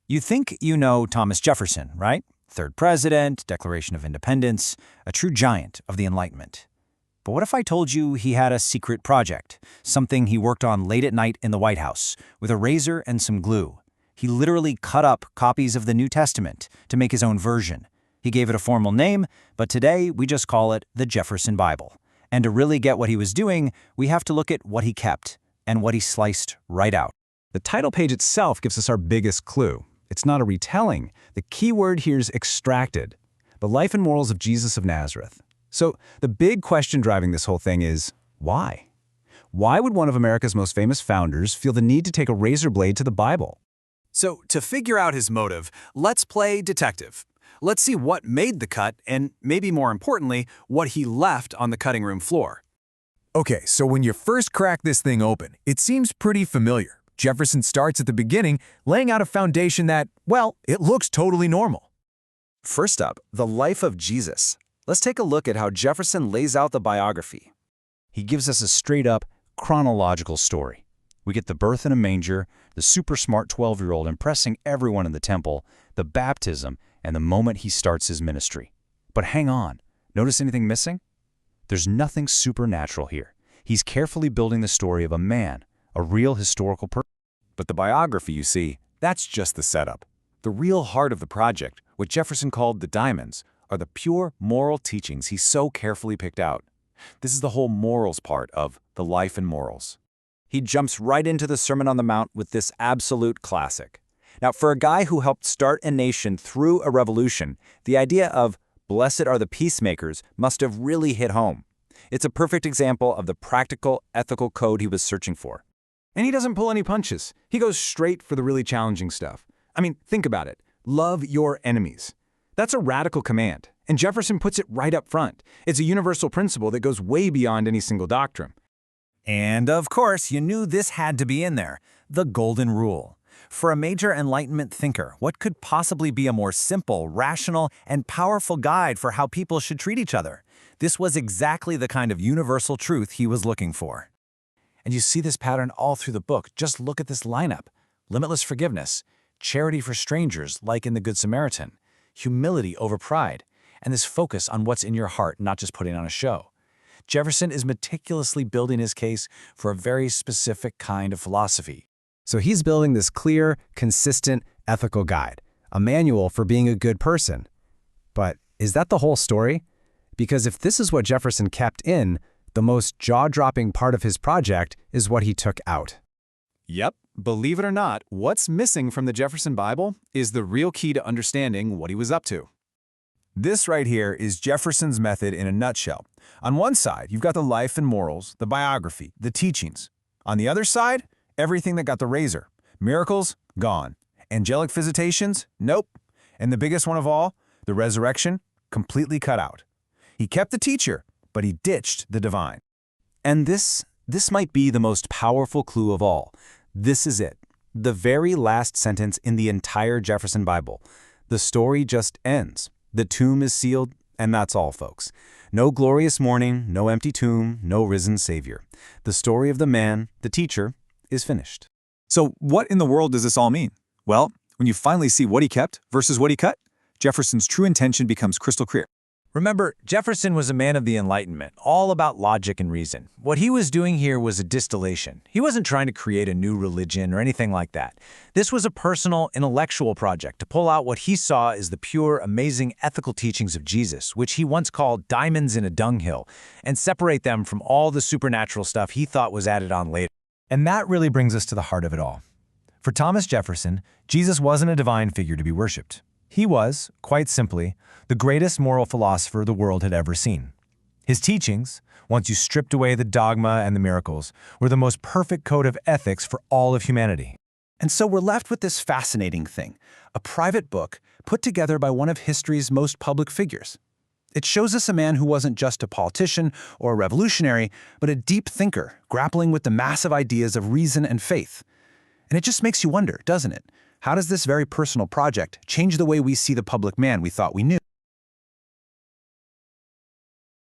You think you know Thomas Jefferson, right? Third president, Declaration of Independence, a true giant of the Enlightenment. But what if I told you he had a secret project, something he worked on late at night in the White House, with a razor and some glue? He literally cut up copies of the New Testament to make his own version. He gave it a formal name, but today we just call it the Jefferson Bible. And to really get what he was doing, we have to look at what he kept and what he sliced right out. The title page itself gives us our biggest clue. It's not a retelling. The key word here is extracted. The life and morals of Jesus of Nazareth. So the big question driving this whole thing is, why? Why would one of America's most famous founders feel the need to take a razor blade to the Bible? So to figure out his motive, let's play detective. Let's see what made the cut and, maybe more importantly, what he left on the cutting room floor. Okay, so when you first crack this thing open, it seems pretty familiar. Jefferson starts at the beginning, laying out a foundation that, well, it looks totally normal. First up, the life of Jesus. Let's take a look at how Jefferson lays out the biography. He gives us a straight-up chronological story. We get the birth in a manger, the super smart 12-year-old impressing everyone in the temple, the baptism, and the moment he starts his ministry. But hang on, notice anything missing? There's nothing supernatural here. He's carefully building the story of a man, a real historical person. But the biography, you see, that's just the setup. The real heart of the project, what Jefferson called the diamonds, are the pure moral teachings he so carefully picked out. This is the whole morals part of the life and morals. He jumps right into the Sermon on the Mount with this absolute classic. Now, for a guy who helped start a nation through a revolution, the idea of "blessed are the peacemakers" must have really hit home. It's a perfect example of the practical, ethical code he was searching for. And he doesn't pull any punches. He goes straight for the really challenging stuff. I mean, think about it. Love your enemies. That's a radical command, and Jefferson puts it right up front. It's a universal principle that goes way beyond any single doctrine. And of course, you knew this had to be in there, the Golden Rule. For a major Enlightenment thinker, what could possibly be a more simple, rational, and powerful guide for how people should treat each other? This was exactly the kind of universal truth he was looking for. And you see this pattern all through the book. Just look at this lineup. Limitless forgiveness, charity for strangers like in the Good Samaritan, humility over pride, and this focus on what's in your heart, not just putting on a show. Jefferson is meticulously building his case for a very specific kind of philosophy. So he's building this clear, consistent, ethical guide, a manual for being a good person. But is that the whole story? Because if this is what Jefferson kept in, the most jaw-dropping part of his project is what he took out. Yep, believe it or not, what's missing from the Jefferson Bible is the real key to understanding what he was up to. This right here is Jefferson's method in a nutshell. On one side, you've got the life and morals, the biography, the teachings. On the other side, everything that got the razor. Miracles, gone. Angelic visitations, nope. And the biggest one of all, the resurrection, completely cut out. He kept the teacher, but he ditched the divine. And this might be the most powerful clue of all. This is it. The very last sentence in the entire Jefferson Bible. The story just ends. The tomb is sealed, and that's all, folks. No glorious morning, no empty tomb, no risen Savior. The story of the man, the teacher, is finished. So what in the world does this all mean? Well, when you finally see what he kept versus what he cut, Jefferson's true intention becomes crystal clear. Remember, Jefferson was a man of the Enlightenment, all about logic and reason. What he was doing here was a distillation. He wasn't trying to create a new religion or anything like that. This was a personal, intellectual project to pull out what he saw as the pure, amazing ethical teachings of Jesus, which he once called diamonds in a dunghill, and separate them from all the supernatural stuff he thought was added on later. And that really brings us to the heart of it all. For Thomas Jefferson, Jesus wasn't a divine figure to be worshipped. He was, quite simply, the greatest moral philosopher the world had ever seen. His teachings, once you stripped away the dogma and the miracles, were the most perfect code of ethics for all of humanity. And so we're left with this fascinating thing, a private book put together by one of history's most public figures. It shows us a man who wasn't just a politician or a revolutionary, but a deep thinker grappling with the massive ideas of reason and faith. And it just makes you wonder, doesn't it? How does this very personal project change the way we see the public man we thought we knew?